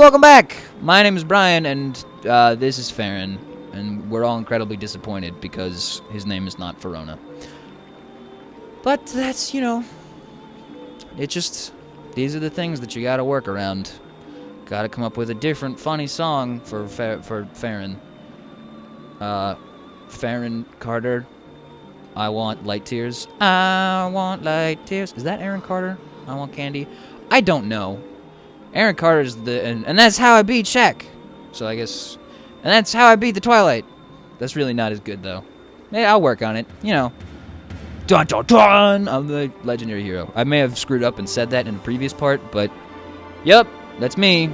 welcome back! My name is Bryan, and this is Farron, and we're all incredibly disappointed because his name is not Verona. But that's, it's just, these are the things that you gotta work around. Gotta come up with a different, funny song for Farron. Farron Carter, I want light tears. I want light tears. Is that Aaron Carter? I want candy. I don't know. Aaron Carter's and that's how I beat Shaq. So I guess, and that's how I beat the Twilight. That's really not as good though. Hey, I'll work on it. Dun dun dun. I'm the legendary hero. I may have screwed up and said that in the previous part, but yep, that's me.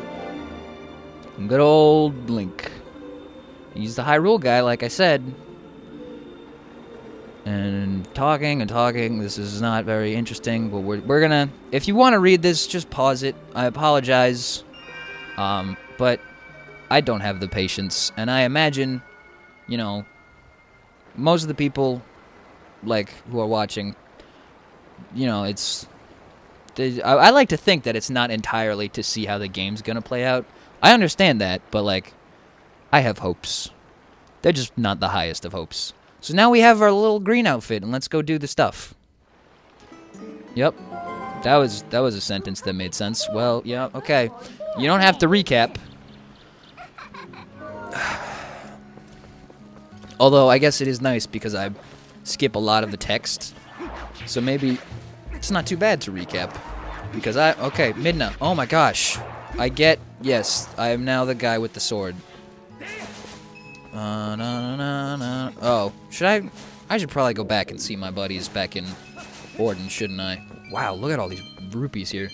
Good old Link. He's the Hyrule guy, like I said. And talking. This is not very interesting, but we're gonna. If you want to read this, just pause it. I apologize, but I don't have the patience, and I imagine, most of the people, who are watching, it's. I like to think that it's not entirely to see how the game's gonna play out. I understand that, but I have hopes. They're just not the highest of hopes. So now we have our little green outfit, and let's go do the stuff. Yep. That was a sentence that made sense. Well, yeah, okay. You don't have to recap. Although, I guess it is nice because I skip a lot of the text. So maybe it's not too bad to recap. Because okay, Midna. Oh my gosh. Yes, I am now the guy with the sword. Oh, I should probably go back and see my buddies back in Orden, shouldn't I? Wow, look at all these rupees here.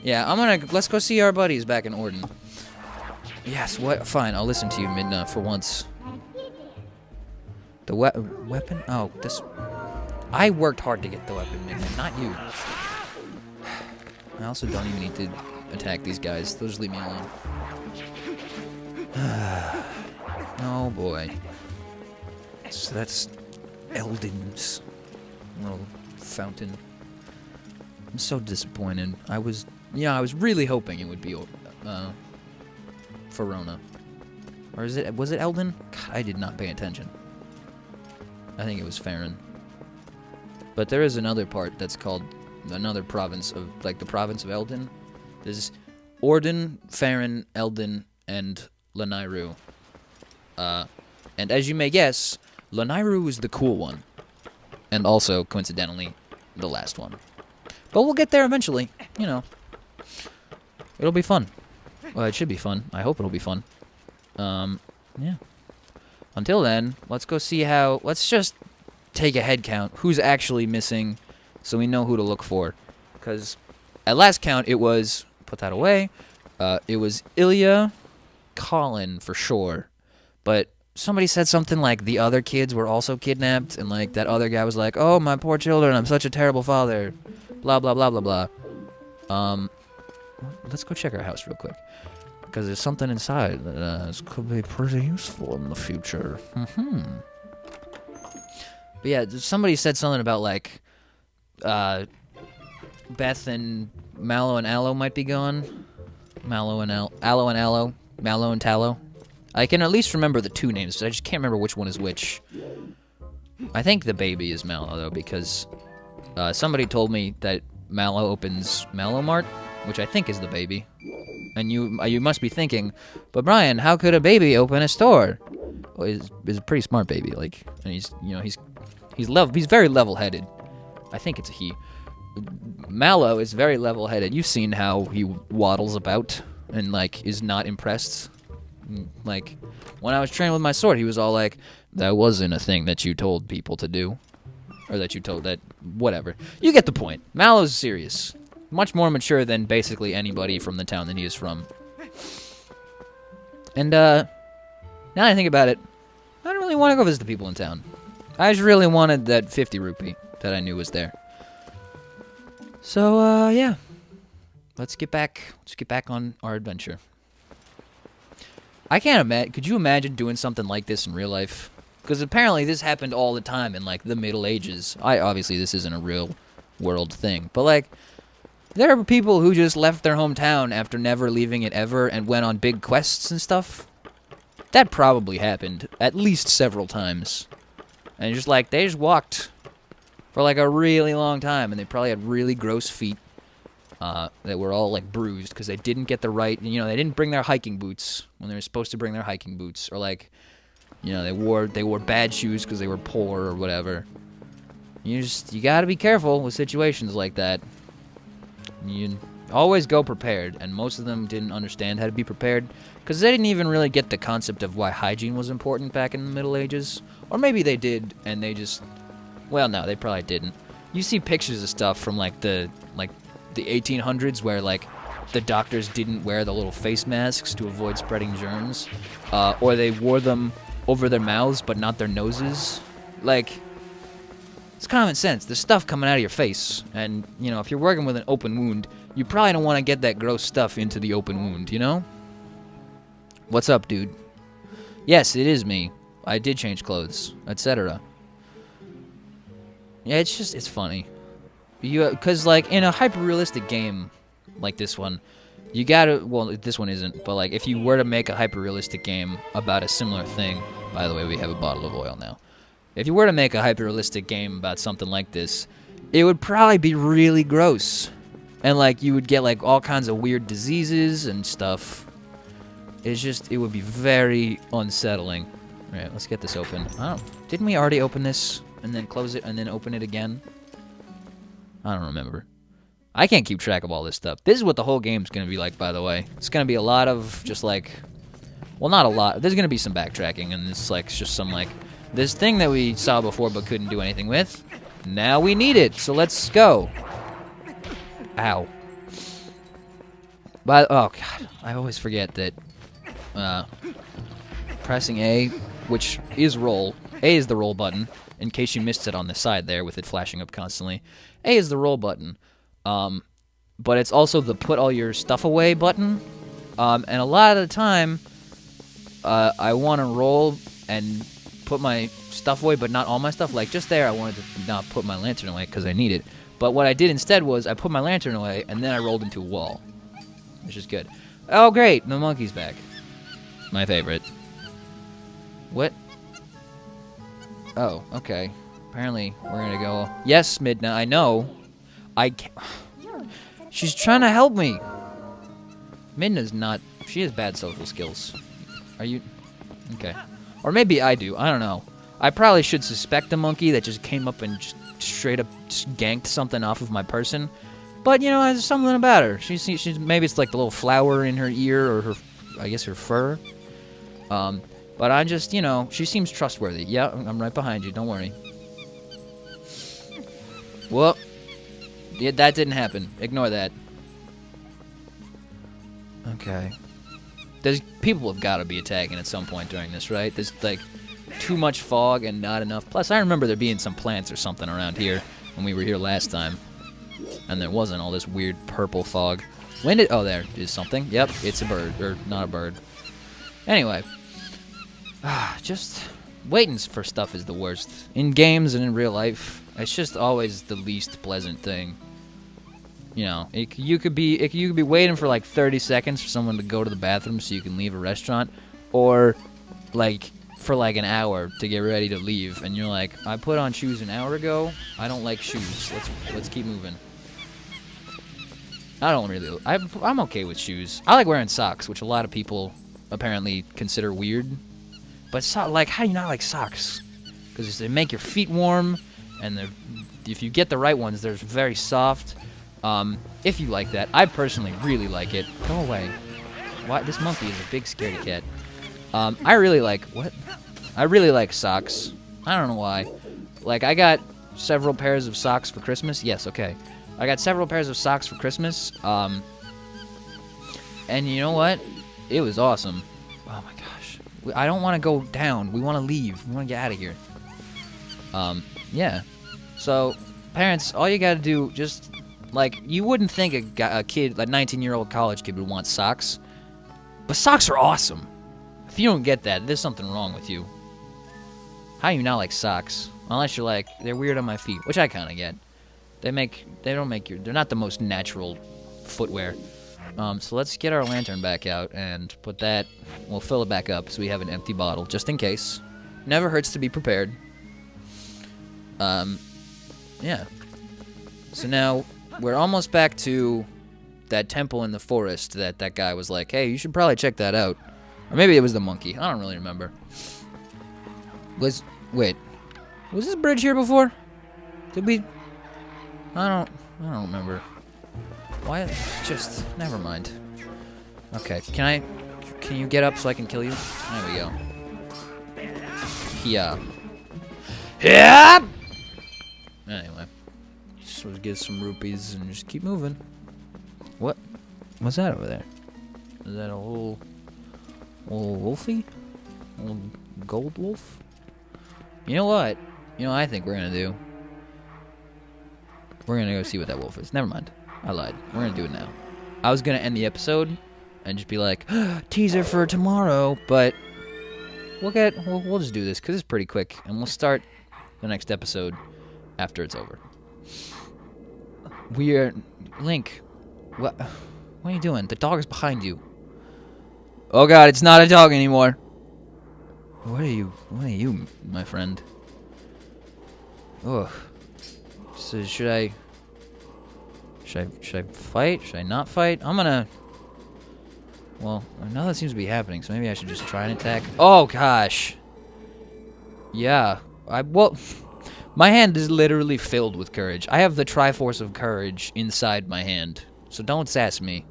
Yeah, let's go see our buddies back in Orden. Yes, fine, I'll listen to you, Midna, for once. The weapon? Oh, I worked hard to get the weapon, Midna, not you. I also don't even need to attack these guys. They'll just leave me alone. Oh boy. So that's Elden's little fountain. I'm so disappointed. I was really hoping it would be Verona. Or was it Elden? God, I did not pay attention. I think it was Farron. But there is another part that's called another province of the province of Elden. There's Orden, Farron, Elden, and Lanayru. And as you may guess, Lanayru is the cool one. And also, coincidentally, the last one. But we'll get there eventually, It'll be fun. Well, it should be fun. I hope it'll be fun. Yeah. Until then, let's go see let's just take a head count. Who's actually missing, so we know who to look for. Because at last count, it was, put that away, it was Ilya, Colin, for sure. But somebody said something like the other kids were also kidnapped, and that other guy was like, "Oh, my poor children, I'm such a terrible father." Blah blah blah blah blah. Let's go check our house real quick, because there's something inside that could be pretty useful in the future. But yeah, somebody said something about Beth and Mallow and Aloe might be gone. Mallow and Aloe, Mallow and Tallow. I can at least remember the two names, but I just can't remember which one is which. I think the baby is Mallow, though, because somebody told me that Mallow opens Mallow Mart, which I think is the baby. And you must be thinking, but Bryan, how could a baby open a store? Well, he's a pretty smart baby, and he's very level-headed. I think it's a he. Mallow is very level-headed. You've seen how he waddles about and is not impressed. When I was training with my sword, he was all like, "That wasn't a thing that you told people to do." Or that you told that, whatever. You get the point. Mallow's serious. Much more mature than basically anybody from the town that he is from. And, now that I think about it, I don't really want to go visit the people in town. I just really wanted that 50 rupee that I knew was there. So, yeah. Let's get back on our adventure. I can't imagine. Could you imagine doing something like this in real life? Because apparently this happened all the time in the Middle Ages. Obviously this isn't a real world thing, but There are people who just left their hometown after never leaving it ever and went on big quests and stuff. That probably happened at least several times. And just like, they just walked for like a really long time, and they probably had really gross feet that were all like bruised because they didn't get the right, you know, they didn't bring their hiking boots when they were supposed to bring their hiking boots, or like, you know, they wore bad shoes because they were poor or whatever. You gotta be careful with situations like that. You always go prepared, and most of them didn't understand how to be prepared because they didn't even really get the concept of why hygiene was important back in the Middle Ages. Or maybe they did, and they just, well, no, they probably didn't. You see pictures of stuff from like the 1800s where like the doctors didn't wear the little face masks to avoid spreading germs, or they wore them over their mouths but not their noses. Like, it's common sense. There's stuff coming out of your face, and, you know, if you're working with an open wound, you probably don't want to get that gross stuff into the open wound, you know? What's up, dude? Yes, it is me. I did change clothes, etc. Yeah, it's funny. Because, like, in a hyper-realistic game like this one, you gotta, well, this one isn't, but, like, if you were to make a hyper-realistic game about a similar thing, by the way, we have a bottle of oil now. If you were to make a hyper-realistic game about something like this, it would probably be really gross. And, like, you would get, like, all kinds of weird diseases and stuff. It would be very unsettling. Alright, let's get this open. Didn't we already open this and then close it and then open it again? I don't remember. I can't keep track of all this stuff. This is what the whole game's gonna be like, by the way. It's gonna be a lot of just, like... Well, not a lot. There's gonna be some backtracking, and it's, like, just some, like... This thing that we saw before but couldn't do anything with, now we need it, so let's go. Ow. But, oh god, I always forget that pressing A, which is roll, A is the roll button, in case you missed it on the side there with it flashing up constantly. A is the roll button, but it's also the put all your stuff away button, and a lot of the time, I want to roll and put my stuff away, but not all my stuff. Like, just there, I wanted to not put my lantern away because I need it. But what I did instead was I put my lantern away, and then I rolled into a wall, which is good. Oh, great, the monkey's back. My favorite. What? Oh, okay. Apparently, we're gonna go... Yes, Midna, I know. I can't... She's trying to help me. Midna's not... She has bad social skills. Are you... Okay. Or maybe I do. I don't know. I probably should suspect a monkey that just came up and just straight up just ganked something off of my person. But, you know, there's something about her. She's maybe it's like the little flower in her ear or her, I guess, her fur. But I just, you know, she seems trustworthy. Yeah, I'm right behind you. Don't worry. Well, yeah, that didn't happen. Ignore that. Okay. People have got to be attacking at some point during this, right? There's, like, too much fog and not enough. Plus, I remember there being some plants or something around here when we were here last time. And there wasn't all this weird purple fog. When did... Oh, there is something. Yep, it's a bird. Or, not a bird. Anyway. Just waiting for stuff is the worst. In games and in real life, it's just always the least pleasant thing. You know, you could be waiting for like 30 seconds for someone to go to the bathroom so you can leave a restaurant, or like for like an hour to get ready to leave, and you're like, I put on shoes an hour ago. I don't like shoes. Let's keep moving. I don't really. I'm okay with shoes. I like wearing socks, which a lot of people apparently consider weird. But like, how do you not like socks? Because they make your feet warm, and if you get the right ones, they're very soft. If you like that. I personally really like it. Go away. Why? This monkey is a big scaredy cat. I really like... What? I really like socks. I don't know why. Like, I got several pairs of socks for Christmas. Yes, okay. I got several pairs of socks for Christmas. And you know what? It was awesome. Oh my gosh. I don't want to go down. We want to leave. We want to get out of here. Yeah. So, parents, all you gotta do, just... Like, you wouldn't think a kid, a 19-year-old college kid would want socks. But socks are awesome. If you don't get that, there's something wrong with you. How do you not like socks? Unless you're like, they're weird on my feet, which I kind of get. don't make they're not the most natural footwear. So let's get our lantern back out and put that, we'll fill it back up so we have an empty bottle, just in case. Never hurts to be prepared. Yeah. So now, we're almost back to that temple in the forest that guy was like, hey, you should probably check that out. Or maybe it was the monkey, I don't really remember. Wait, was this bridge here before? Did we? I don't remember. Why? Just never mind. Okay, can you get up so I can kill you? There we go. Yeah. Yeah. Anyway, just get some rupees and just keep moving. What's that over there? Is that a little wolfie? A little gold wolf? You know what? You know what I think we're gonna do? We're gonna go see what that wolf is. Never mind. I lied. We're gonna do it now. I was gonna end the episode and just be like, teaser for tomorrow, but we'll just do this because it's pretty quick, and we'll start the next episode after it's over. Link. What are you doing? The dog is behind you. Oh God, it's not a dog anymore. What are you, my friend? Ugh. So should I fight? Should I not fight? I'm gonna... Well, now that seems to be happening, so maybe I should just try and attack. Oh, gosh. Yeah. Well, my hand is literally filled with courage. I have the Triforce of Courage inside my hand, so don't sass me.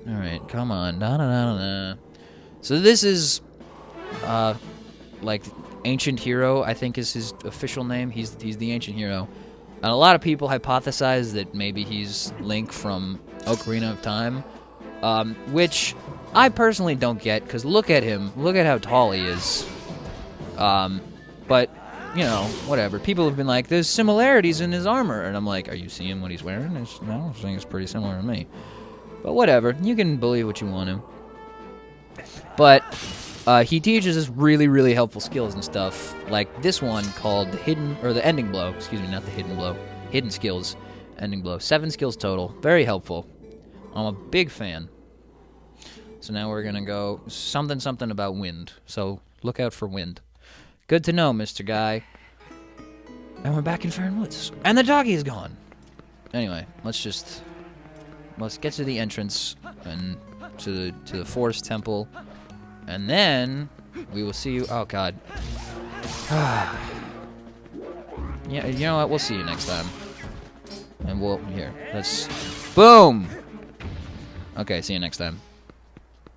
Alright, come on. Na-na-na-na-na. So this is, like, Ancient Hero, I think is his official name. He's the Ancient Hero. And a lot of people hypothesize that maybe he's Link from Ocarina of Time, which I personally don't get, because look at him. Look at how tall he is. But, you know, whatever. People have been like, there's similarities in his armor. And I'm like, are you seeing what he's wearing? No, I think it's pretty similar to me. But whatever. You can believe what you want to. But he teaches us really, really helpful skills and stuff, like this one called the Ending Blow. Excuse me, not the Hidden Blow. Hidden Skills, Ending Blow. 7 skills total. Very helpful. I'm a big fan. So now we're gonna go something about wind. So look out for wind. Good to know, Mr. Guy. And we're back in Faron Woods. And the doggy is gone. Anyway, let's get to the entrance and to the forest temple. And then we will see you. Oh God. Yeah, you know what? We'll see you next time. And let's boom. Okay, see you next time.